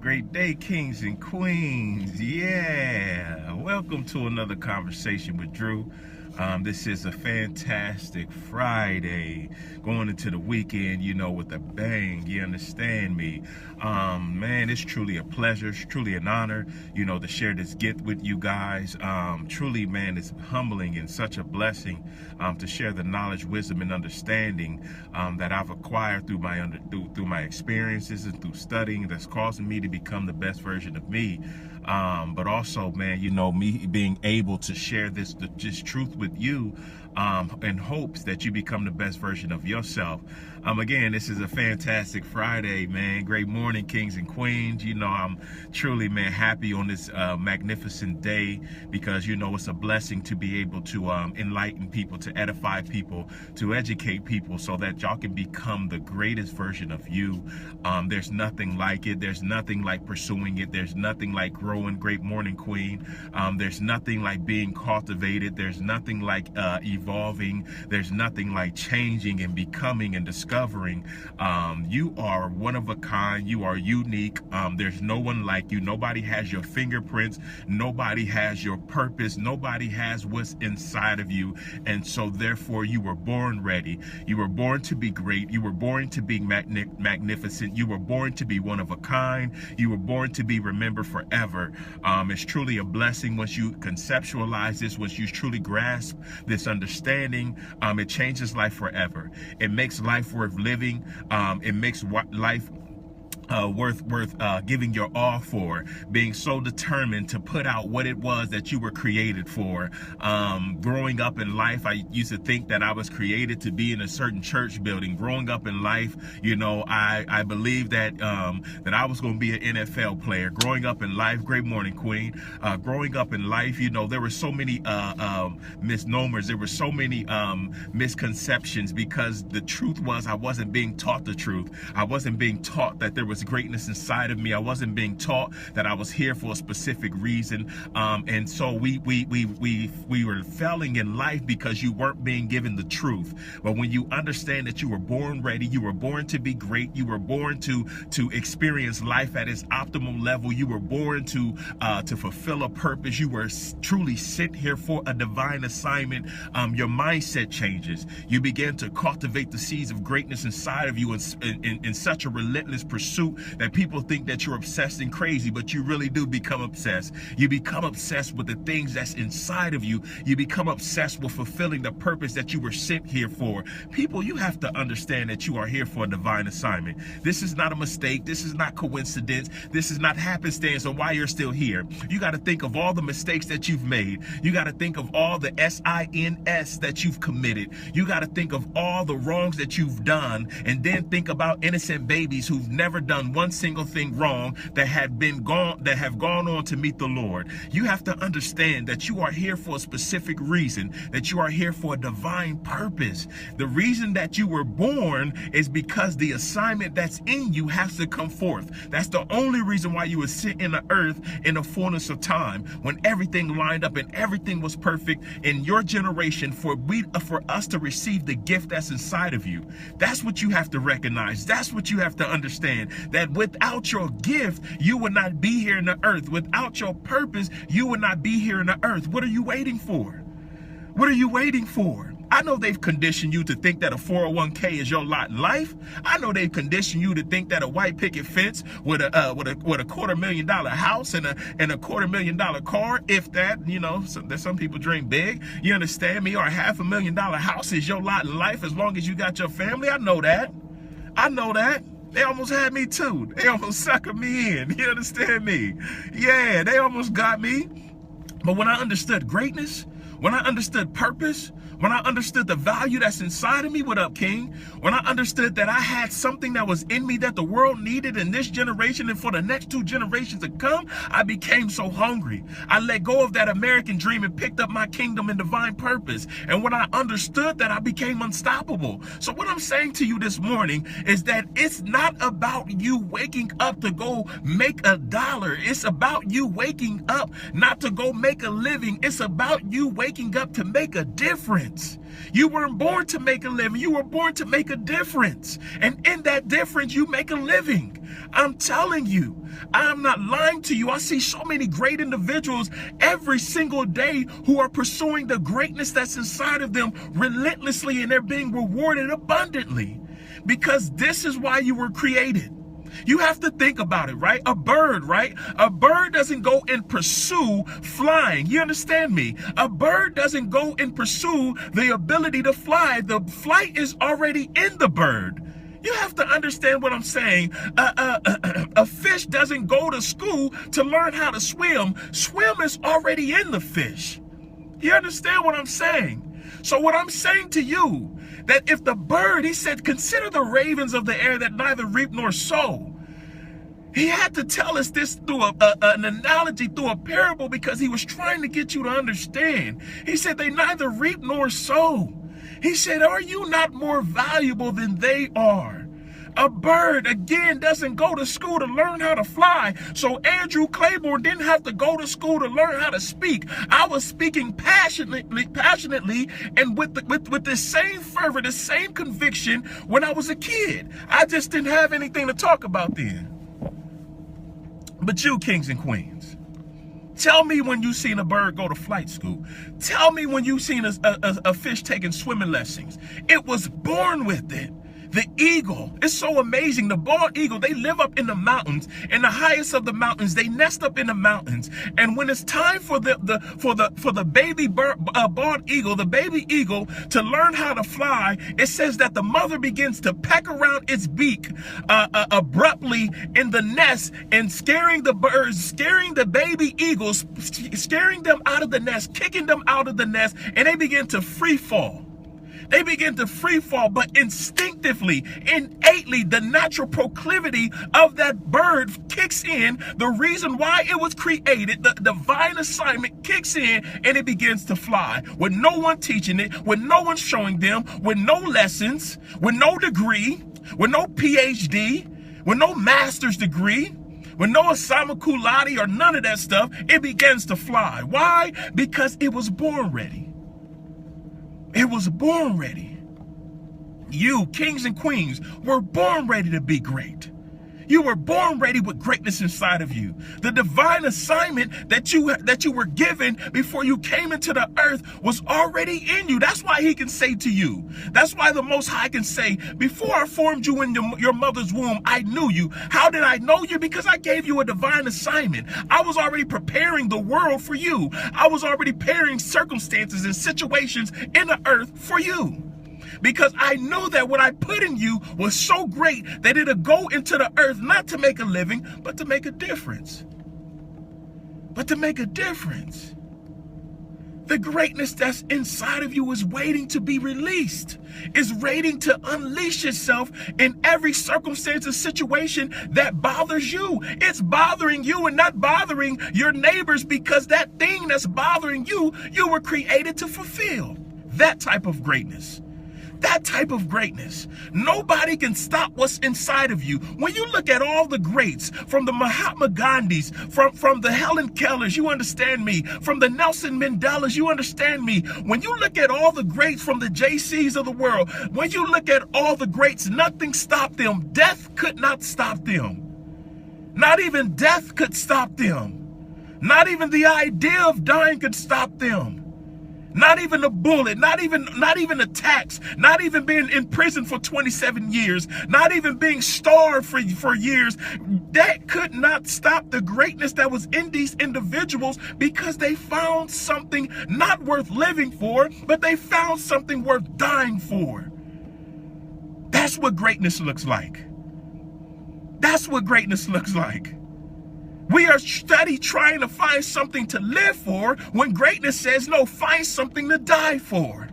Great day, kings and queens. Yeah. Welcome to another conversation with Drew. This is a fantastic Friday, going into the weekend, with a bang. You understand me? Man, it's truly a pleasure. It's truly an honor, to share this gift with you guys. Truly, man, it's humbling and such a blessing to share the knowledge, wisdom, and understanding that I've acquired through my experiences and through studying, that's causing me to become the best version of me. But also, man, me being able to share this truth with you in hopes that you become the best version of yourself. Again, this is a fantastic Friday, man. Great morning, kings and queens. I'm truly, man, happy on this magnificent day because, it's a blessing to be able to enlighten people, to edify people, to educate people so that y'all can become the greatest version of you. There's nothing like it. There's nothing like pursuing it. There's nothing like growing. Great morning, queen. There's nothing like being cultivated. There's nothing like evolving. There's nothing like changing and becoming and discovering. You are one of a kind. You are unique. There's no one like you. Nobody has your fingerprints. Nobody has your purpose. Nobody has what's inside of you. And so therefore you were born ready. You were born to be great. You were born to be magnificent. You were born to be one of a kind. You were born to be remembered forever. It's truly a blessing once you conceptualize this, once you truly grasp this understanding. It changes life forever. It makes life worth living. It makes life worth giving your all for, being so determined to put out what it was that you were created for. Growing up in life, I used to think that I was created to be in a certain church building. Growing up in life, I believed that that I was going to be an NFL player. Growing up in life, great morning, queen. Growing up in life, there were so many misnomers. There were so many misconceptions because the truth was I wasn't being taught the truth. I wasn't being taught that there was greatness inside of me. I wasn't being taught that I was here for a specific reason. And so we were failing in life because you weren't being given the truth. But when you understand that you were born ready, you were born to be great, you were born to experience life at its optimal level, you were born to fulfill a purpose, you were truly sent here for a divine assignment, your mindset changes. You begin to cultivate the seeds of greatness inside of you in such a relentless pursuit that people think that you're obsessed and crazy, but you really do become obsessed. You become obsessed with the things that's inside of you. You become obsessed with fulfilling the purpose that you were sent here for. People, you have to understand that you are here for a divine assignment. This is not a mistake. This is not coincidence. This is not happenstance or why you're still here. You got to think of all the mistakes that you've made. You got to think of all the SINS that you've committed. You got to think of all the wrongs that you've done, and then think about innocent babies who've never done one single thing wrong that have gone on to meet the Lord. You have to understand that you are here for a specific reason, that you are here for a divine purpose. The reason that you were born is because the assignment that's in you has to come forth. That's the only reason why you were sent in the earth in the fullness of time, when everything lined up and everything was perfect in your generation for us to receive the gift that's inside of you. That's what you have to recognize. That's what you have to understand. That without your gift, you would not be here in the earth. Without your purpose, you would not be here in the earth. What are you waiting for? What are you waiting for? I know they've conditioned you to think that a 401k is your lot in life. I know they've conditioned you to think that a white picket fence with a $250,000 house and a $250,000 car, if that, some people dream big. You understand me? Or a $500,000 house is your lot in life as long as you got your family. I know that. They almost had me too. They almost suckered me in. You understand me? Yeah, they almost got me. But when I understood greatness, when I understood purpose, when I understood the value that's inside of me, what up, King? When I understood that I had something that was in me that the world needed in this generation and for the next 2 generations to come, I became so hungry. I let go of that American dream and picked up my kingdom and divine purpose. And when I understood that, I became unstoppable. So what I'm saying to you this morning is that it's not about you waking up to go make $1. It's about you waking up not to go make a living. It's about you waking waking up to make a difference. You weren't born to make a living. You were born to make a difference. And in that difference, you make a living. I'm telling you, I'm not lying to you. I see so many great individuals every single day who are pursuing the greatness that's inside of them relentlessly, and they're being rewarded abundantly, because this is why you were created. You have to think about it, right? A bird, right? A bird doesn't go and pursue flying. You understand me? A bird doesn't go and pursue the ability to fly. The flight is already in the bird. You have to understand what I'm saying. A fish doesn't go to school to learn how to swim. Swim is already in the fish. You understand what I'm saying? So what I'm saying to you, that if the bird, he said, consider the ravens of the air that neither reap nor sow. He had to tell us this through an analogy, through a parable, because he was trying to get you to understand. He said, they neither reap nor sow. He said, are you not more valuable than they are? A bird, again, doesn't go to school to learn how to fly. So Andrew Clayborn didn't have to go to school to learn how to speak. I was speaking passionately, and with the same fervor, the same conviction when I was a kid. I just didn't have anything to talk about then. But you, kings and queens, tell me when you seen a bird go to flight school. Tell me when you seen a fish taking swimming lessons. It was born with it. The eagle, it's so amazing. The bald eagle, they live up in the mountains. In the highest of the mountains, they nest up in the mountains. And when it's time for the baby bald eagle, the baby eagle, to learn how to fly, it says that the mother begins to peck around its beak abruptly in the nest, and scaring the birds, scaring the baby eagles, scaring them out of the nest, kicking them out of the nest, and they begin to free fall. They begin to free fall, but instinctively, innately, the natural proclivity of that bird kicks in. The reason why it was created, the divine assignment kicks in, and it begins to fly with no one teaching it, with no one showing them, with no lessons, with no degree, with no PhD, with no master's degree, with no summa cum laude or none of that stuff. It begins to fly. Why? Because it was born ready. It was born ready. You, kings and queens, were born ready to be great. You were born ready with greatness inside of you. The divine assignment that you were given before you came into the earth was already in you. That's why he can say to you, that's why the Most High can say, before I formed you in your mother's womb, I knew you. How did I know you? Because I gave you a divine assignment. I was already preparing the world for you. I was already preparing circumstances and situations in the earth for you. Because I knew that what I put in you was so great that it'll go into the earth, not to make a living, but to make a difference. But to make a difference. The greatness that's inside of you is waiting to be released. Is waiting to unleash itself in every circumstance and situation that bothers you. It's bothering you and not bothering your neighbors, because that thing that's bothering you, you were created to fulfill. That type of greatness. That type of greatness. Nobody can stop what's inside of you. When you look at all the greats, from the Mahatma Gandhis, from the Helen Kellers, you understand me, from the Nelson Mandelas, you understand me. When you look at all the greats from the JCs of the world, when you look at all the greats, nothing stopped them. Death could not stop them. Not even death could stop them. Not even the idea of dying could stop them. Not even a bullet, not even a tax, not even being in prison for 27 years, not even being starved for years. That could not stop the greatness that was in these individuals, because they found something not worth living for, but they found something worth dying for. That's what greatness looks like. That's what greatness looks like. We are steady trying to find something to live for, when greatness says, no, find something to die for.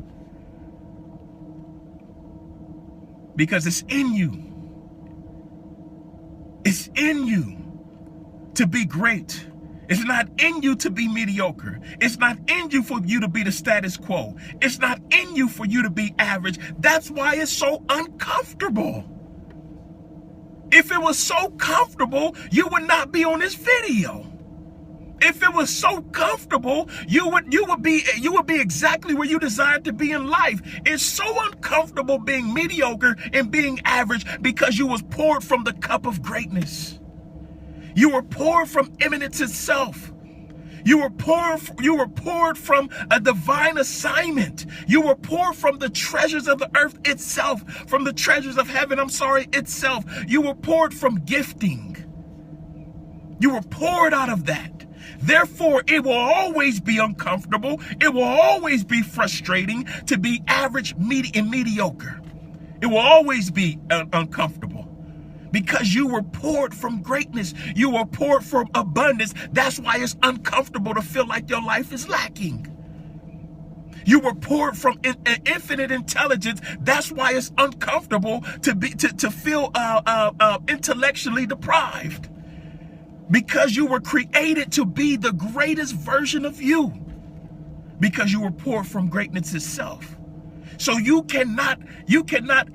Because it's in you. It's in you to be great. It's not in you to be mediocre. It's not in you for you to be the status quo. It's not in you for you to be average. That's why it's so uncomfortable. If it was so comfortable, you would not be on this video. If it was so comfortable, you would be exactly where you desired to be in life. It's so uncomfortable being mediocre and being average because you was poured from the cup of greatness. You were poured from eminence itself. You were poured from a divine assignment. You were poured from the treasures of the earth itself, from the treasures of heaven, itself. You were poured from gifting. You were poured out of that. Therefore, it will always be uncomfortable. It will always be frustrating to be average, and mediocre. It will always be uncomfortable because you were poured from greatness. You were poured from abundance. That's why it's uncomfortable to feel like your life is lacking. You were poured from infinite intelligence. That's why it's uncomfortable to feel intellectually deprived. Because you were created to be the greatest version of you. Because you were poured from greatness itself. So you cannot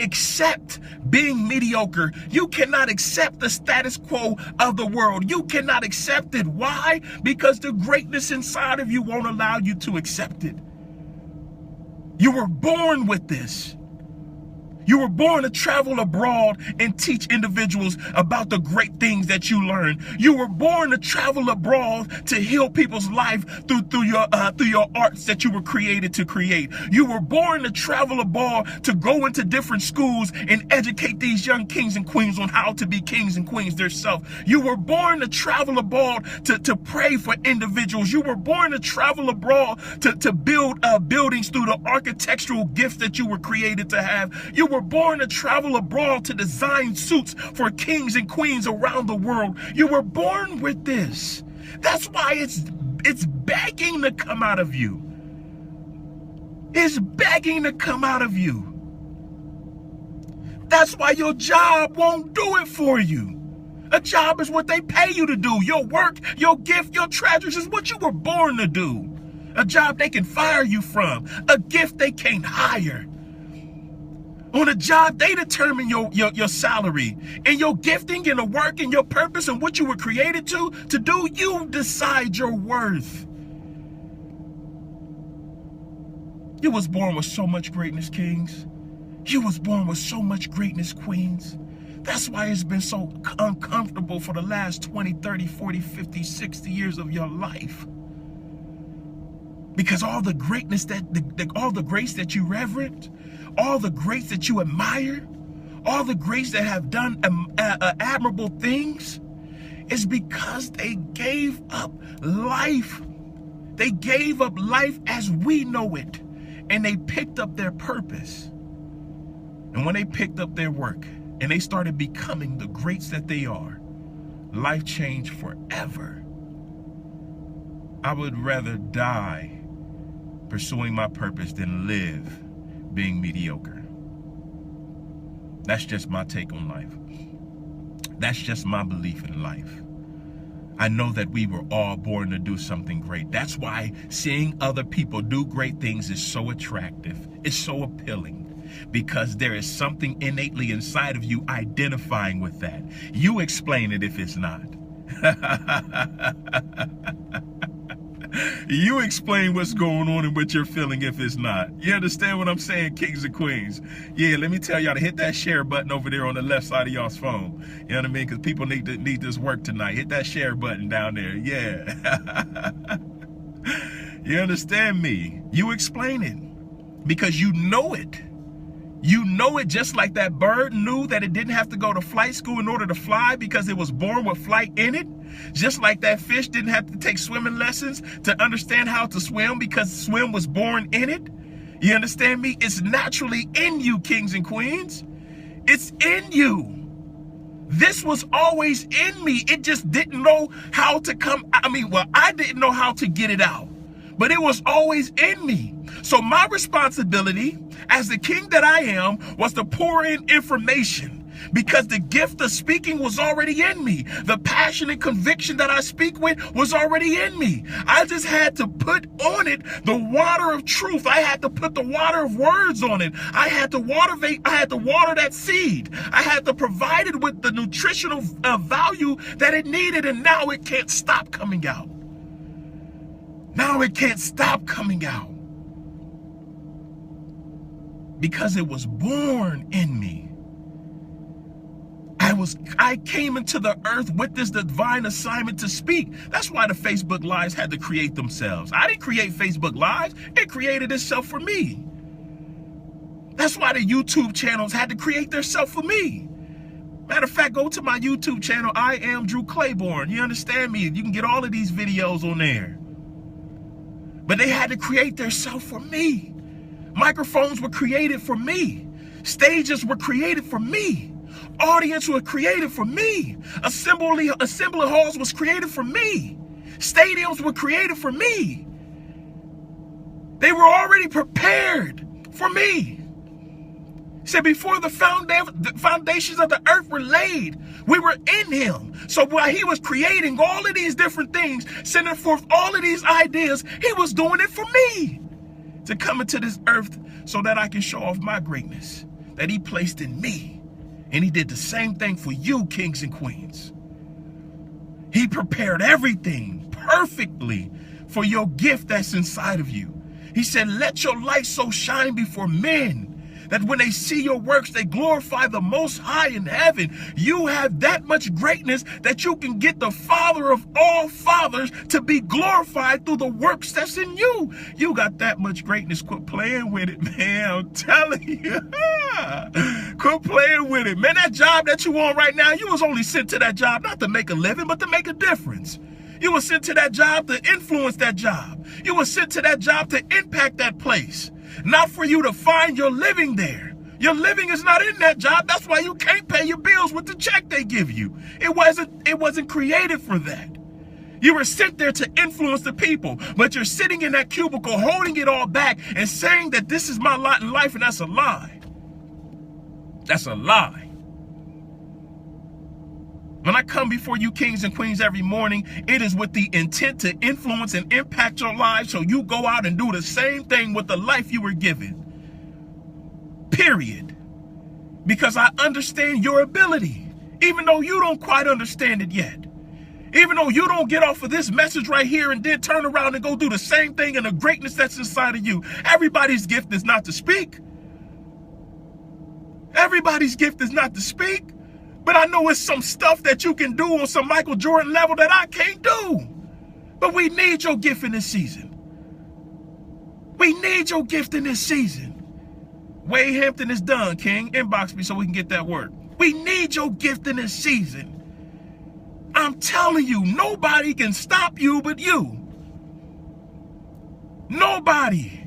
accept being mediocre. You cannot accept the status quo of the world. You cannot accept it. Why? Because the greatness inside of you won't allow you to accept it. You were born with this. You were born to travel abroad and teach individuals about the great things that you learned. You were born to travel abroad to heal people's life through your arts that you were created to create. You were born to travel abroad to go into different schools and educate these young kings and queens on how to be kings and queens themselves. You were born to travel abroad to pray for individuals. You were born to travel abroad to build buildings through the architectural gifts that you were created to have. You were born to travel abroad to design suits for kings and queens around the world. You were born with this. That's why it's begging to come out of you. It's begging to come out of you. That's why your job won't do it for you. A job is what they pay you to do. Your work, your gift, your treasures is what you were born to do. A job they can fire you from. A gift they can't hire. On a job, they determine your salary. And your gifting and the work and your purpose and what you were created to do, you decide your worth. You was born with so much greatness, kings. You was born with so much greatness, queens. That's why it's been so uncomfortable for the last 20, 30, 40, 50, 60 years of your life. Because all the greatness all the grace that you reverent, all the greats that you admire, all the greats that have done admirable things, is because they gave up life. They gave up life as we know it, and they picked up their purpose. And when they picked up their work and they started becoming the greats that they are, life changed forever. I would rather die pursuing my purpose than live being mediocre. That's just my take on life. That's just my belief in life. I know that we were all born to do something great. That's why seeing other people do great things is so attractive. It's so appealing. Because there is something innately inside of you identifying with that. You explain it if it's not. You explain what's going on and what you're feeling if it's not. You understand what I'm saying, kings and queens? Yeah, let me tell y'all to hit that share button over there on the left side of y'all's phone. You know what I mean? Because people need this work tonight. Hit that share button down there. Yeah. You understand me? You explain it because you know it. You know it just like that bird knew that it didn't have to go to flight school in order to fly because it was born with flight in it. Just like that fish didn't have to take swimming lessons to understand how to swim because swim was born in it. You understand me? It's naturally in you, kings and queens. It's in you. This was always in me. It just didn't know how to come. I didn't know how to get it out, but it was always in me. So my responsibility as the king that I am was to pour in information because the gift of speaking was already in me. The passion and conviction that I speak with was already in me. I just had to put on it the water of truth. I had to put the water of words on it. I had to water that seed. I had to provide it with the nutritional value that it needed, and now it can't stop coming out. Now it can't stop coming out because it was born in me. I came into the earth with this divine assignment to speak. That's why the Facebook Lives had to create themselves. I didn't create Facebook Lives. It created itself for me. That's why the YouTube channels had to create themselves for me. Matter of fact, go to my YouTube channel. I am Drew Clayborn. You understand me? You can get all of these videos on there. But they had to create themselves for me. Microphones were created for me. Stages were created for me. Audience was created for me. Assembly halls was created for me. Stadiums were created for me. They were already prepared for me. Said before the foundations of the earth were laid, we were in him. So while he was creating all of these different things, sending forth all of these ideas, he was doing it for me to come into this earth so that I can show off my greatness that he placed in me. And he did the same thing for you, kings and queens. He prepared everything perfectly for your gift that's inside of you. He said, let your light so shine before men that when they see your works, they glorify the Most High in heaven. You have that much greatness that you can get the Father of all fathers to be glorified through the works that's in you. You got that much greatness. Quit playing with it, man. I'm telling you. Quit playing with it. Man, that job that you on right now, you was only sent to that job not to make a living, but to make a difference. You were sent to that job to influence that job. You were sent to that job to impact that place. Not for you to find your living there. Your living is not in that job. That's why you can't pay your bills with the check they give you. It wasn't created for that. You were sent there to influence the people, but you're sitting in that cubicle holding it all back and saying that this is my lot in life, and that's a lie. That's a lie. When I come before you kings and queens every morning, it is with the intent to influence and impact your lives so you go out and do the same thing with the life you were given. Period. Because I understand your ability, even though you don't quite understand it yet. Even though you don't get off of this message right here and then turn around and go do the same thing in the greatness that's inside of you. Everybody's gift is not to speak. Everybody's gift is not to speak. But I know it's some stuff that you can do on some Michael Jordan level that I can't do. But we need your gift in this season. We need your gift in this season. Wade Hampton is done, King. Inbox me so we can get that work. We need your gift in this season. I'm telling you, nobody can stop you but you. Nobody.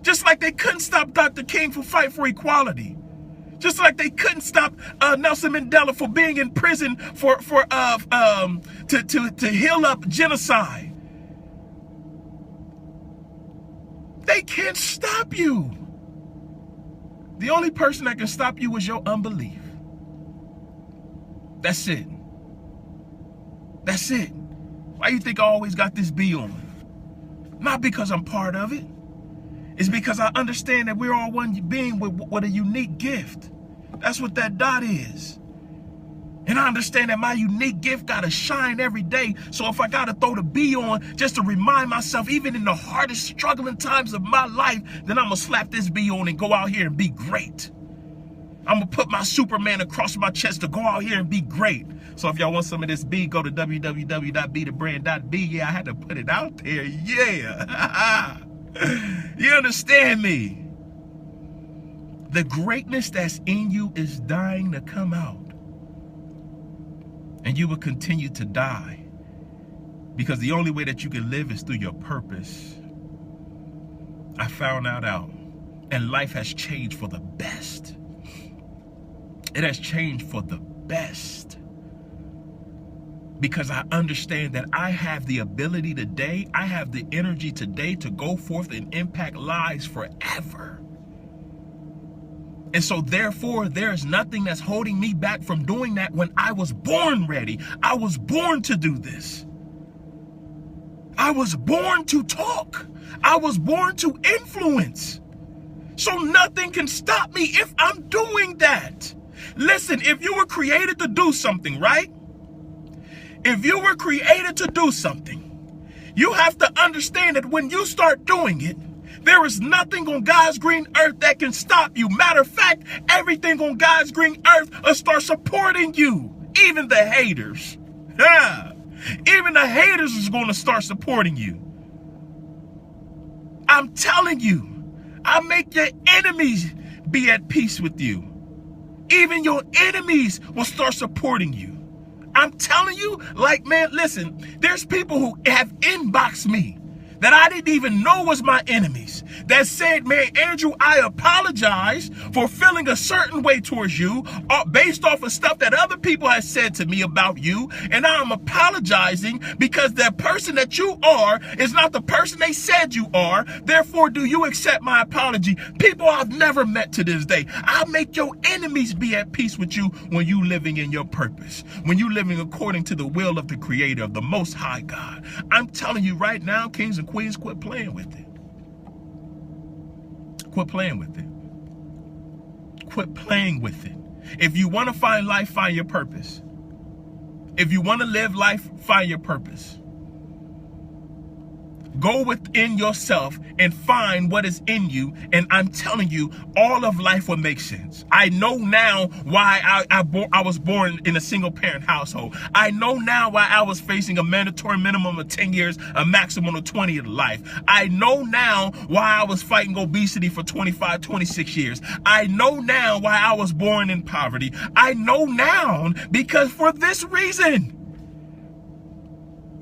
Just like they couldn't stop Dr. King from fighting for equality. Just like they couldn't stop Nelson Mandela for being in prison to heal up genocide. They can't stop you. The only person that can stop you is your unbelief. That's it. That's it. Why you think I always got this B on? Not because I'm part of it. It's because I understand that we're all one being with a unique gift. That's what that dot is. And I understand that my unique gift got to shine every day. So if I got to throw the B on just to remind myself, even in the hardest struggling times of my life, then I'm going to slap this B on and go out here and be great. I'm going to put my Superman across my chest to go out here and be great. So if y'all want some of this B, go to www.bethebrand.b. Yeah, I had to put it out there. Yeah. You understand me? The greatness that's in you is dying to come out. And you will continue to die. Because the only way that you can live is through your purpose. I found that out. And life has changed for the best. It has changed for the best. Because I understand that I have the ability today, I have the energy today to go forth and impact lives forever. And so therefore, there is nothing that's holding me back from doing that when I was born ready. I was born to do this. I was born to talk. I was born to influence. So nothing can stop me if I'm doing that. Listen, if you were created to do something, right? If you were created to do something, You have to understand that when you start doing it, there is nothing on God's green earth that can stop you. Matter of fact, everything on God's green earth will start supporting you. Even the haters. Yeah. Even the haters is going to start supporting you. I'm telling you, I make your enemies be at peace with you. Even your enemies will start supporting you. I'm telling you, like, man, listen, there's people who have inboxed me that I didn't even know was my enemies that said, man, Andrew, I apologize for feeling a certain way towards you based off of stuff that other people have said to me about you. And I'm apologizing because the person that you are is not the person they said you are. Therefore, do you accept my apology? People I've never met to this day. I'll make your enemies be at peace with you when you living in your purpose, when you living according to the will of the Creator, of the Most High God. I'm telling you right now, kings and queens, quit playing with it. Quit playing with it. Quit playing with it. If you want to find life, find your purpose. If you want to live life, find your purpose. Go within yourself and find what is in you. And I'm telling you, all of life will make sense. I know now why I was born in a single parent household. I know now why I was facing a mandatory minimum of 10 years, a maximum of 20 in life. I know now why I was fighting obesity for 25, 26 years. I know now why I was born in poverty. I know now because for this reason.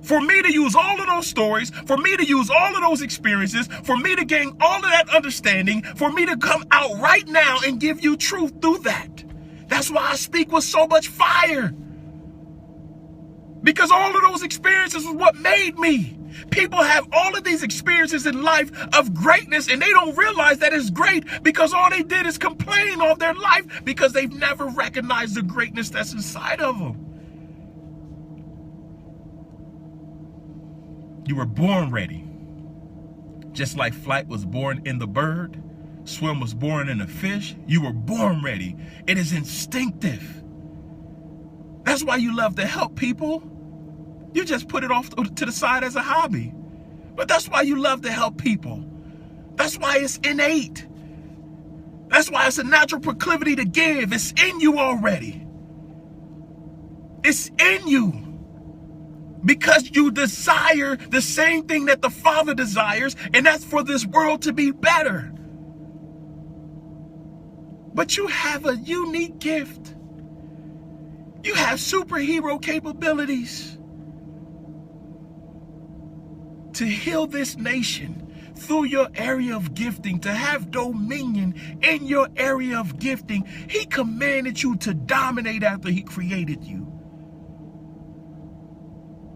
For me to use all of those stories, for me to use all of those experiences, for me to gain all of that understanding, for me to come out right now and give you truth through that. That's why I speak with so much fire. Because all of those experiences is what made me. People have all of these experiences in life of greatness and they don't realize that it's great because all they did is complain all their life because they've never recognized the greatness that's inside of them. You were born ready. Just like flight was born in the bird, swim was born in a fish, you were born ready. It is instinctive. That's why you love to help people. You just put it off to the side as a hobby. But that's why you love to help people. That's why it's innate. That's why it's a natural proclivity to give. It's in you already. It's in you. Because you desire the same thing that the Father desires, and that's for this world to be better. But you have a unique gift. You have superhero capabilities to heal this nation through your area of gifting, to have dominion in your area of gifting. He commanded you to dominate after he created you.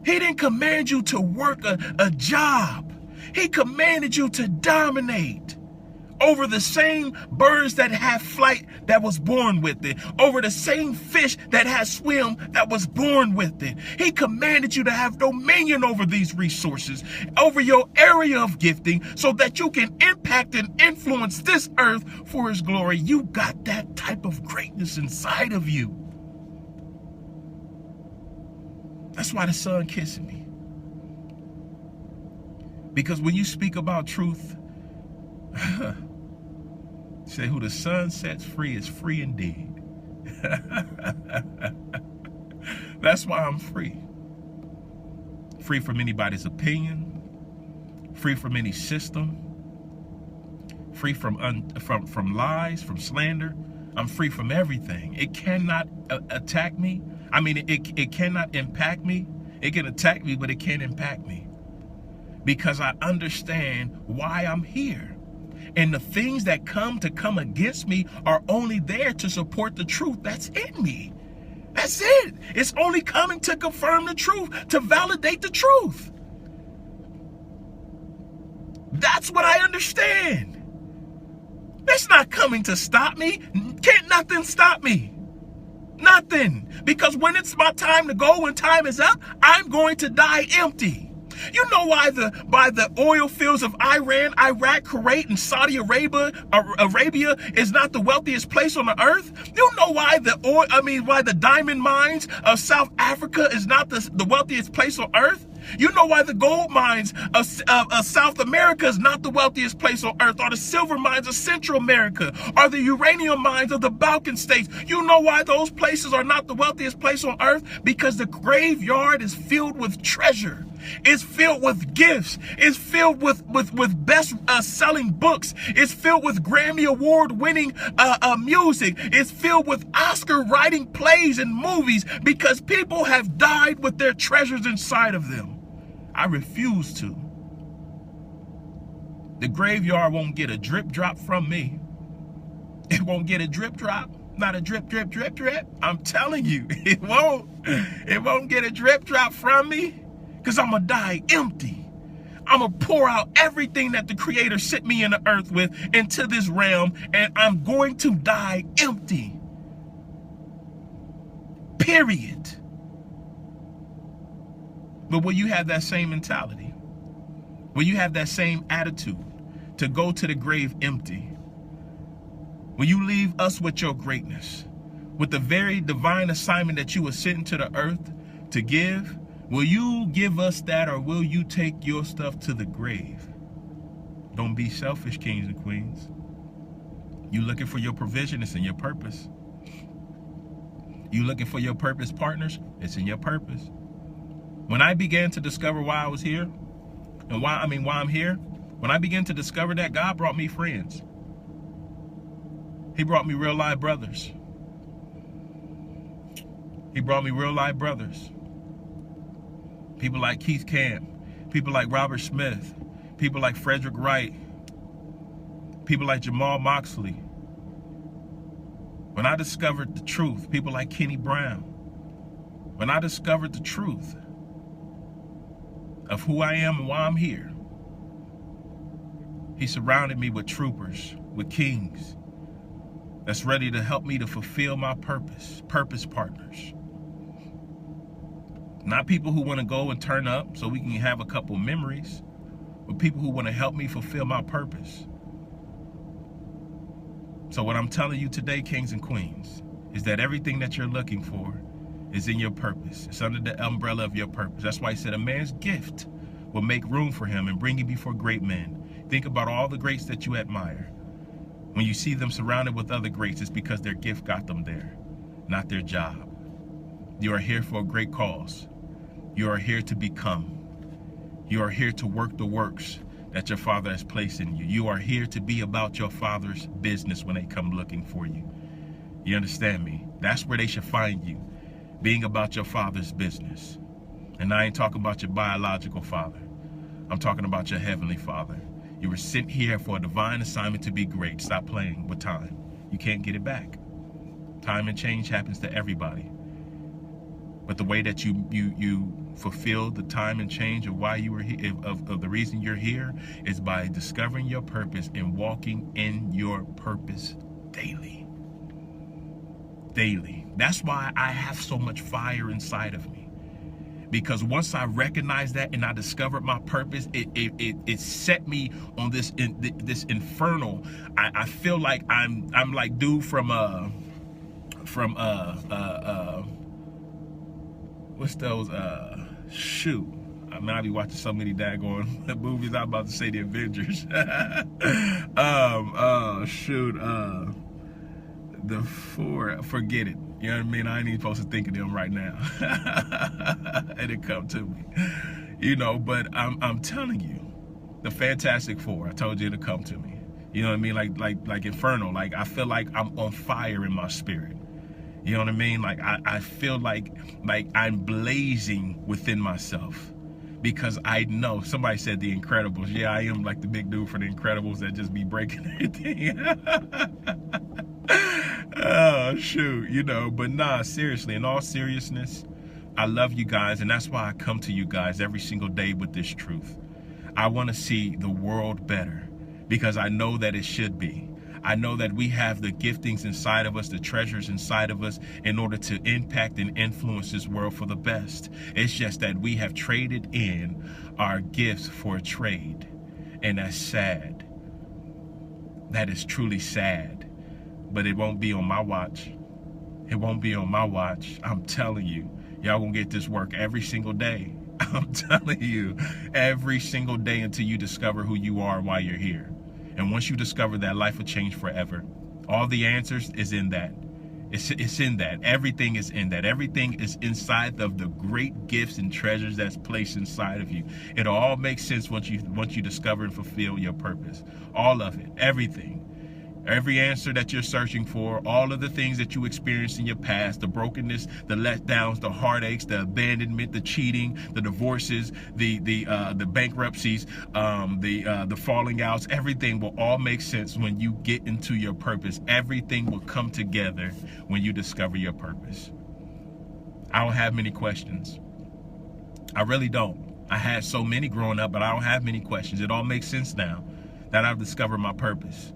He didn't command you to work a job. He commanded you to dominate over the same birds that have flight that was born with it, over the same fish that has swim that was born with it. He commanded you to have dominion over these resources, over your area of gifting, so that you can impact and influence this earth for his glory. You got that type of greatness inside of you. That's why the sun kissing me. Because when you speak about truth, say who the sun sets free is free indeed. That's why I'm free. Free from anybody's opinion, free from any system, free from lies, from slander. I'm free from everything. It cannot attack me. I mean, it cannot impact me. It can attack me, but it can't impact me. Because I understand why I'm here. And the things that come against me are only there to support the truth that's in me. That's it. It's only coming to confirm the truth, to validate the truth. That's what I understand. It's not coming to stop me. Can't nothing stop me. Nothing. Because when it's my time to go, when time is up, I'm going to die empty. You know why by the oil fields of Iran, Iraq, Kuwait, and Saudi Arabia is not the wealthiest place on the earth? You know why why the diamond mines of South Africa is not the wealthiest place on earth? You know why the gold mines of South America is not the wealthiest place on earth, or the silver mines of Central America, or the uranium mines of the Balkan states. You know why those places are not the wealthiest place on earth? Because the graveyard is filled with treasure. It's filled with gifts. It's filled with best selling books. It's filled with Grammy Award winning music. It's filled with Oscar writing plays and movies, because people have died with their treasures inside of them. I refuse to. The graveyard won't get a drip drop from me. It won't get a drip drop. Not a drip, drip, drip, drip. I'm telling you, it won't. It won't get a drip drop from me. Because I'm going to die empty. I'm going to pour out everything that the Creator sent me in the earth with into this realm, and I'm going to die empty. Period. But will you have that same mentality? Will you have that same attitude to go to the grave empty? Will you leave us with your greatness, with the very divine assignment that you were sent into the earth to give? Will you give us that, or will you take your stuff to the grave? Don't be selfish, kings and queens. You looking for your provision, it's in your purpose. You looking for your purpose, partners, it's in your purpose. When I began to discover why I was here, and why I'm here, when I began to discover that, God brought me friends. He brought me real live brothers. He brought me real live brothers. People like Keith Camp, people like Robert Smith, people like Frederick Wright, people like Jamal Moxley. When I discovered the truth, people like Kenny Brown. When I discovered the truth of who I am and why I'm here, He surrounded me with troopers, with kings that's ready to help me to fulfill my purpose partners. Not people who want to go and turn up so we can have a couple memories, but people who want to help me fulfill my purpose. So what I'm telling you today, kings and queens, is that everything that you're looking for is in your purpose. It's under the umbrella of your purpose. That's why He said a man's gift will make room for him and bring you before great men. Think about all the greats that you admire. When you see them surrounded with other greats, it's because their gift got them there, not their job. You are here for a great cause. You are here to become. You are here to work the works that your Father has placed in you. You are here to be about your Father's business when they come looking for you. You understand me? That's where they should find you, being about your Father's business. And I ain't talking about your biological father. I'm talking about your heavenly Father. You were sent here for a divine assignment to be great. Stop playing with time. You can't get it back. Time and change happens to everybody. But the way that you fulfill the time and change of why you were here, of the reason you're here, is by discovering your purpose and walking in your purpose daily. Daily. That's why I have so much fire inside of me. Because once I recognized that and I discovered my purpose, it set me on this infernal. I feel like I'm like dude from what's those shoot. I mean, I be watching so many daggone movies. I'm about to say the Avengers. Forget it. You know what I mean? I ain't even supposed to think of them right now. And it come to me. You know, but I'm telling you, the Fantastic Four, I told you to come to me. You know what I mean? Like Inferno. Like, I feel like I'm on fire in my spirit. You know what I mean? Like, I feel like I'm blazing within myself. Because I know, somebody said The Incredibles. Yeah, I am like the big dude for The Incredibles that just be breaking everything. Oh, shoot, you know, but nah, seriously, in all seriousness, I love you guys, and that's why I come to you guys every single day with this truth. I want to see the world better, because I know that it should be. I know that we have the giftings inside of us, the treasures inside of us, in order to impact and influence this world for the best. It's just that we have traded in our gifts for a trade, and that's sad. That is truly sad. But it won't be on my watch. It won't be on my watch. I'm telling you, y'all gonna get this work every single day. I'm telling you, every single day until you discover who you are and why you're here. And once you discover that, life will change forever. All the answers is in that. It's in that. Everything is in that. Everything is inside of the great gifts and treasures that's placed inside of you. It all makes sense once you discover and fulfill your purpose. All of it. Everything. Every answer that you're searching for, all of the things that you experienced in your past, the brokenness, the letdowns, the heartaches, the abandonment, the cheating, the divorces, the bankruptcies, the falling outs, everything will all make sense when you get into your purpose. Everything will come together when you discover your purpose. I don't have many questions. I really don't. I had so many growing up, but I don't have many questions. It all makes sense now that I've discovered my purpose.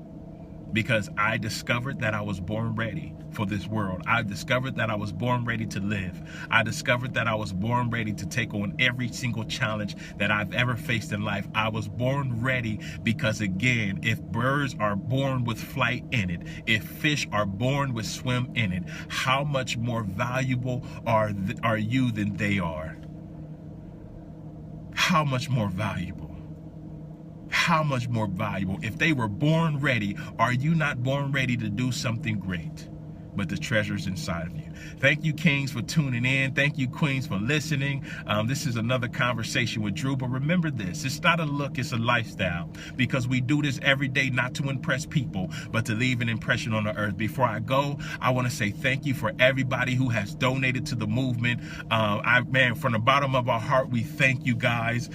Because I discovered that I was born ready for this world. I discovered that I was born ready to live. I discovered that I was born ready to take on every single challenge that I've ever faced in life. I was born ready because, again, if birds are born with flight in it, if fish are born with swim in it, how much more valuable are you than they are? How much more valuable? How much more valuable? If they were born ready, are you not born ready to do something great? But the treasure's inside of you. Thank you, kings, for tuning in. Thank you, queens, for listening. This is another conversation with Drew. But remember this, it's not a look, it's a lifestyle. Because we do this every day, not to impress people, but to leave an impression on the earth. Before I go, I want to say thank you for everybody who has donated to the movement. Man, from the bottom of our heart, we thank you guys.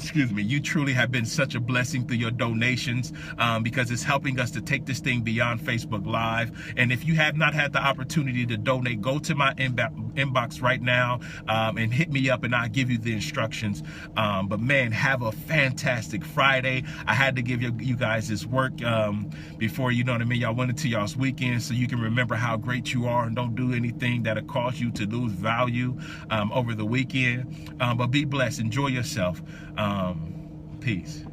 You truly have been such a blessing through your donations, because it's helping us to take this thing beyond Facebook Live. And if you have not had the opportunity to donate, go to my inbox right now and hit me up and I'll give you the instructions. But man, have a fantastic Friday. I had to give you guys this work before, you know what I mean, y'all went into y'all's weekend, so you can remember how great you are and don't do anything that'll cause you to lose value over the weekend. But be blessed. Enjoy yourself. Peace.